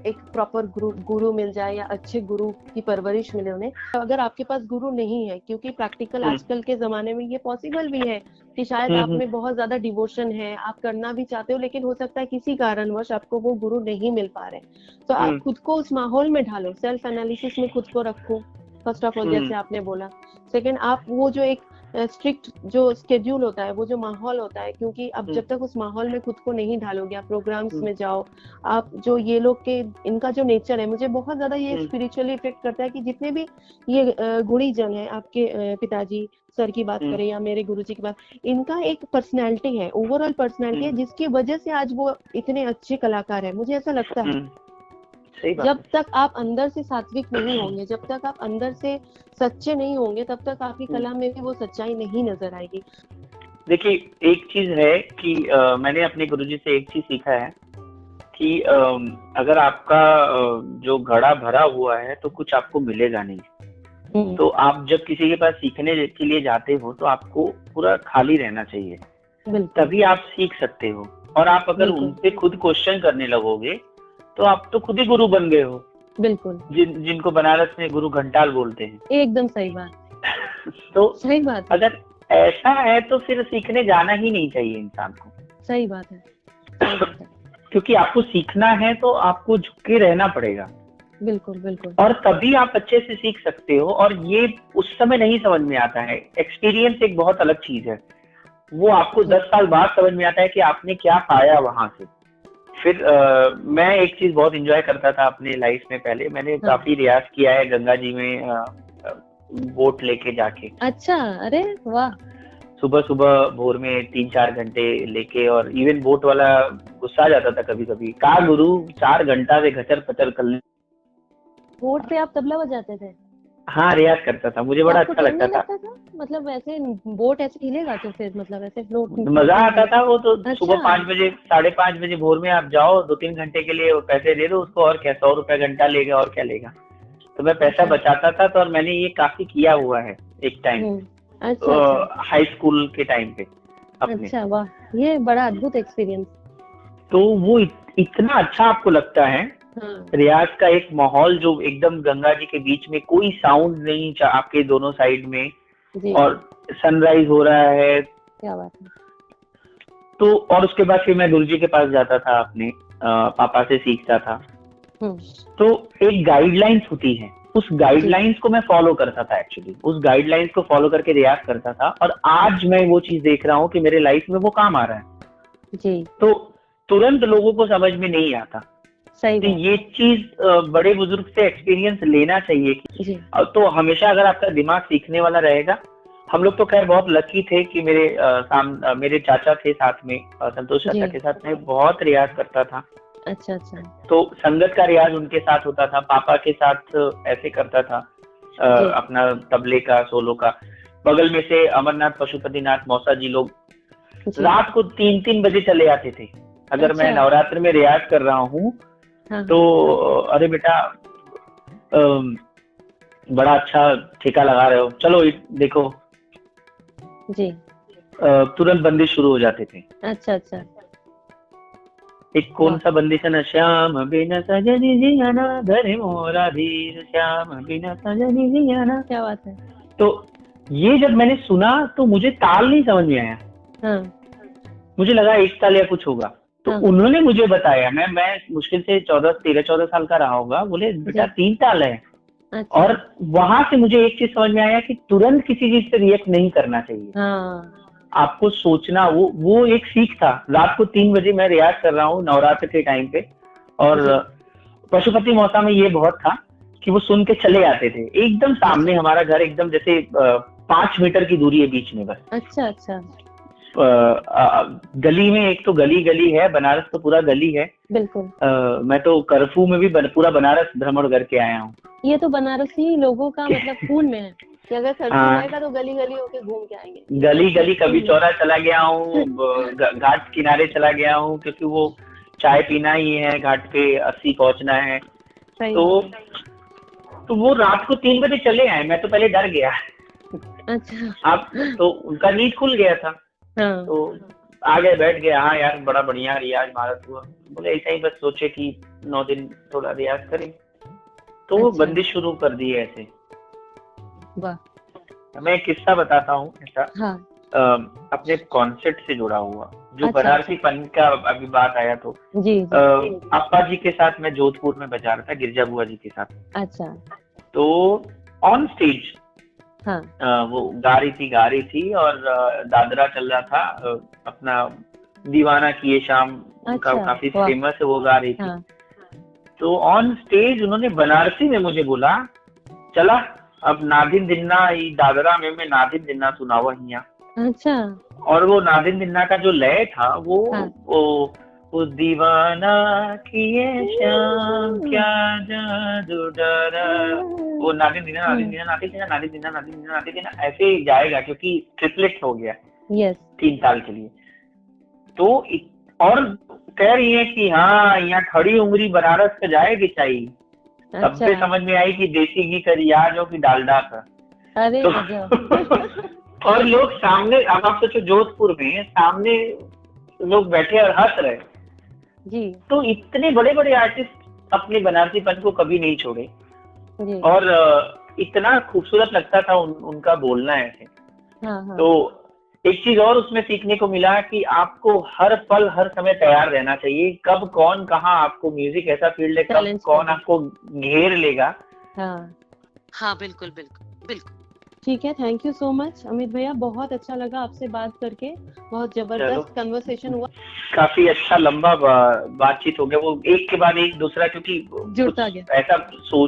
एक प्रॉपर गुरु मिल जाए या अच्छे गुरु की परवरिश मिले उन्हें। अगर आपके पास गुरु नहीं है, क्योंकि प्रैक्टिकल आजकल के जमाने में ये पॉसिबल भी है कि शायद आप में बहुत ज्यादा डिवोशन है, आप करना भी चाहते हो, लेकिन हो सकता है किसी कारणवश आपको वो गुरु नहीं मिल पा रहे, तो आप खुद को उस माहौल में ढालो, सेल्फ एनालिसिस में खुद को रखो फर्स्ट ऑफ ऑल, जैसे आपने बोला। सेकेंड, आप वो जो एक स्ट्रिक्ट जो स्केड्यूल होता है, वो जो माहौल होता है, क्योंकि अब जब तक उस माहौल में खुद को नहीं ढालोगे, आप प्रोग्राम्स में जाओ, आप जो ये लोग के इनका जो नेचर है, मुझे बहुत ज्यादा ये स्पिरिचुअली इफेक्ट करता है कि जितने भी ये गुणी जन है, आपके पिताजी सर की बात करें या मेरे गुरुजी की बात, इनका एक पर्सनैलिटी है, ओवरऑल पर्सनैलिटी है, जिसकी वजह से आज वो इतने अच्छे कलाकार है, मुझे ऐसा लगता है। जब तक आप अंदर से सात्विक नहीं होंगे, जब तक आप अंदर से सच्चे नहीं होंगे, तब तक आपकी कला में भी वो सच्चाई नहीं नजर आएगी। देखिए, एक चीज है कि मैंने अपने गुरुजी से एक चीज सीखा है कि अगर आपका जो घड़ा भरा हुआ है तो कुछ आपको मिलेगा नहीं। तो आप जब किसी के पास सीखने के लिए जाते हो तो आपको पूरा खाली रहना चाहिए, तभी आप सीख सकते हो। और आप अगर उनसे खुद क्वेश्चन करने लगोगे तो आप तो खुद ही गुरु बन गए हो। बिल्कुल। जिनको बनारस में गुरु घंटाल बोलते हैं। एकदम सही बात। तो सही बात। अगर ऐसा है तो फिर सीखने जाना ही नहीं चाहिए इंसान को। सही बात है। क्योंकि आपको सीखना है तो आपको झुके रहना पड़ेगा। बिल्कुल बिल्कुल। और तभी आप अच्छे से सीख सकते हो, और ये उस समय नहीं समझ में आता है। एक्सपीरियंस एक बहुत अलग चीज है, वो आपको 10 साल बाद समझ में आता है कि आपने क्या पाया वहां से। फिर मैं एक चीज बहुत एंजॉय करता था अपने लाइफ में। पहले मैंने काफी रियाज किया है गंगा जी में बोट लेके जाके। अच्छा, अरे वाह। सुबह सुबह भोर में 3-4 घंटे लेके, और इवन बोट वाला गुस्सा आ जाता था कभी कभी, का गुरु 4 घंटा से घचर पचर कर ले। बोट पे आप तबला बजाते थे? हाँ, रियाज करता था, मुझे बड़ा अच्छा लगता था। मतलब वैसे बोट ऐसे हिलेगा तो फिर मतलब ऐसे फ्लोट, मजा आता था वो तो। अच्छा। सुबह 5 बजे 5:30 बजे भोर में आप जाओ, 2-3 घंटे के लिए पैसे दे दो उसको, और क्या 100 रुपए घंटा लेगा, और क्या लेगा। तो मैं पैसा बचाता था, तो और मैंने ये काफी किया हुआ है एक टाइम। अच्छा। हाई स्कूल के टाइम पे अपने। अच्छा, वाह, ये बड़ा अद्भुत एक्सपीरियंस। तो वो इतना अच्छा आपको लगता है। रियाज का एक माहौल जो एकदम गंगा जी के बीच में, कोई साउंड नहीं आपके दोनों साइड में, और सनराइज हो रहा है। क्या बात है। तो और उसके बाद फिर मैं गुरुजी के पास जाता था, अपने पापा से सीखता था। तो एक गाइडलाइंस होती है, उस गाइडलाइंस को मैं फॉलो करता था। एक्चुअली उस गाइडलाइंस को फॉलो करके रियाज करता था, और आज मैं वो चीज देख रहा हूँ कि मेरे लाइफ में वो काम आ रहा है जी। तो तुरंत लोगों को समझ में नहीं आता। तो ये चीज बड़े बुजुर्ग से एक्सपीरियंस लेना चाहिए। तो हमेशा अगर आपका दिमाग सीखने वाला रहेगा। हम लोग तो खैर बहुत लकी थे कि मेरे चाचा थे साथ में, संतोष चाचा के साथ में बहुत रियाज करता था। अच्छा अच्छा। तो संगत का रियाज उनके साथ होता था, पापा के साथ ऐसे करता था अपना तबले का, सोलो का। बगल में से अमरनाथ पशुपतिनाथ मौसा जी लोग रात को 3-3 बजे चले आते थे। अगर मैं नवरात्र में रियाज कर रहा हूँ तो अरे बेटा बड़ा अच्छा ठेका लगा रहे हो, चलो देखो जी। तुरंत बंदिश शुरू हो जाते थे। अच्छा अच्छा। एक कौन वाह। सा बंदिश है ना, श्याम बिन सजनी जियाना धरे मोरा धीर, श्याम बिन सजनी जियाना। क्या बात है। तो ये जब मैंने सुना तो मुझे ताल नहीं समझ में आया, हाँ मुझे लगा एक ताल या कुछ होगा। तो हाँ। उन्होंने मुझे बताया, मैं मुश्किल से 13-14 साल का रहा होगा, बोले बेटा जी। 3 ताल है। अच्छा। और वहां से मुझे एक चीज समझ में आया कि तुरंत किसी चीज पे रिएक्ट नहीं करना चाहिए, हाँ आपको सोचना। वो एक सीख था। रात को 3 बजे मैं रियाज कर रहा हूँ नवरात्र के टाइम पे, और जी। पशुपति मौसा में ये बहुत था कि वो सुन के चले आते थे। एकदम सामने अच्छा हमारा घर, एकदम जैसे 5 मीटर की दूरी है बीच में बस। अच्छा। अच्छा गली में, एक तो गली गली है, बनारस तो पूरा गली है। बिल्कुल। मैं तो कर्फ्यू में भी पूरा बनारस भ्रमण करके आया हूँ। ये तो बनारसी लोगों का मतलब खून में है कि अगर कर्फ्यू हाँ, रहेगा तो गली गली होके घूम के आएंगे, ये तो गली गली मतलब कभी खून में चौरा चला गया हूँ, घाट किनारे चला गया हूँ, क्योंकि वो चाय पीना ही है, घाट पे 80 पहुंचना है। सही तो बात है। तो वो रात को 3 बजे चले आए, मैं तो पहले डर गया। अच्छा। आप तो उनका नींद खुल गया था, हाँ। तो आ गए, बैठ गए। हाँ यार, बड़ा बढ़िया रियाज महाराज हुआ। बोले ऐसा ही बस सोचे कि 9 दिन थोड़ा रियाज करें, तो वो अच्छा। बंदिश शुरू कर दी है ऐसे। वाह। मैं एक किस्सा बताता हूँ ऐसा, हाँ। अपने कॉन्सेप्ट से जुड़ा हुआ, जो अच्छा बनारसी अच्छा। पन का अभी बात आया। तो जी जी। अप्पा जी के साथ मैं जोधपुर में बजा रहा था, गिरजा बुआ जी के साथ। अच्छा। तो ऑन स्टेज हाँ। वो गा रही थी, और दादरा चल रहा था, अपना दीवाना किए शाम, उनका अच्छा। काफी वाह। फेमस है, वो गा रही थी। हाँ। तो ऑन स्टेज उन्होंने बनारसी में मुझे बोला, चला अब नादिन दिन्ना ई दादरा में मैं नादिन दिन्ना सुनावा हिया। अच्छा। और वो नादिन दिन्ना का जो लय था, हाँ। वो दीवाना किए शाम क्या जादू डरा, वो नादिन दिना नादिन दिना नादिन दिना नादिन दिना नादिन दिना नादिन दिना ऐसे ही जाएगा, क्योंकि ट्रिपलेट हो गया यस। 3 ताल के लिए। तो और कह रही है कि हाँ, यहाँ खड़ी उंगली बनारस पे जाएगी चाहिए। तब अच्छा। पे समझ में आई कि देसी घी का रियाज हो कि डालडा का। अरे तो गजब। और लोग सामने, अब आप सोचो जोधपुर में सामने लोग बैठे और हंस रहे। जी तो इतने बड़े बड़े आर्टिस्ट अपने बनारसीपन को कभी नहीं छोड़े, जी। और इतना खूबसूरत लगता था उनका बोलना ऐसे। हाँ हाँ। तो एक चीज और उसमें सीखने को मिला कि आपको हर पल हर समय तैयार रहना चाहिए, कब कौन कहाँ, आपको म्यूजिक ऐसा फील्ड है, कब चैलेंज कौन कर। आपको घेर लेगा। हाँ। हाँ बिल्कुल बिल्कुल बिल्कुल। ठीक है, thank you so much Amit भैया, बहुत अच्छा लगा आपसे बात करके, बहुत चलो, जबरदस्त कन्वर्सेशन हुआ, काफी अच्छा लंबा बातचीत हो गया, वो एक के बाद एक दूसरा, क्योंकि जुड़ता कुछ गया। ऐसा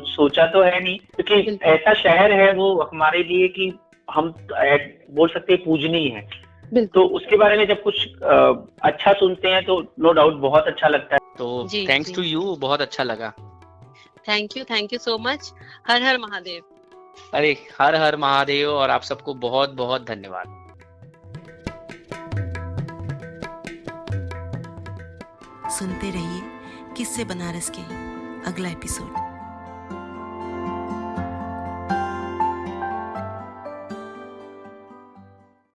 सोचा तो है नहीं, क्योंकि बिल्कुल ऐसा शहर है वो हमारे लिए कि हम बोल सकते हैं पूजनीय है। बिल्कुल। तो उसके बारे में जब कुछ अच्छा सुनते हैं तो नो डाउट बहुत अच्छा लगता है। तो जी, थैंक्स जी। टू यू, बहुत अच्छा लगा। Thank you so much. Har Har Mahadev. अरे हर हर महादेव, और आप सबको बहुत बहुत धन्यवाद। सुनते रहिए किस्से बनारस के अगला एपिसोड।